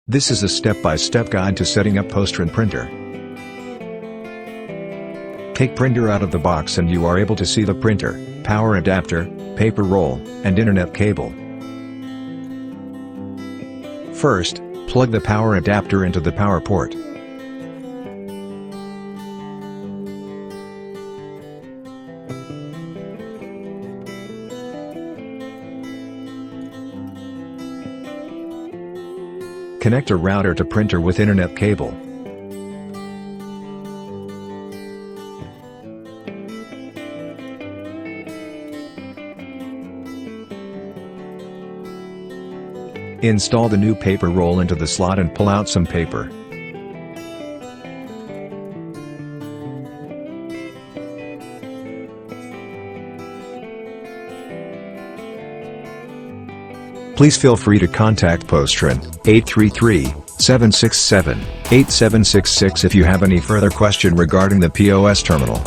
This is a step-by-step guide to setting up POSTRON printer. Take printer out of the box and you are able to see the printer, power adapter, paper roll, and internet cable. First, plug the power adapter into the power port. Connect a router to printer with internet cable. Install the new paper roll into the slot and pull out some paper. Please feel free to contact POSTRON, 833-767-8766 if you have any further question regarding the POS terminal.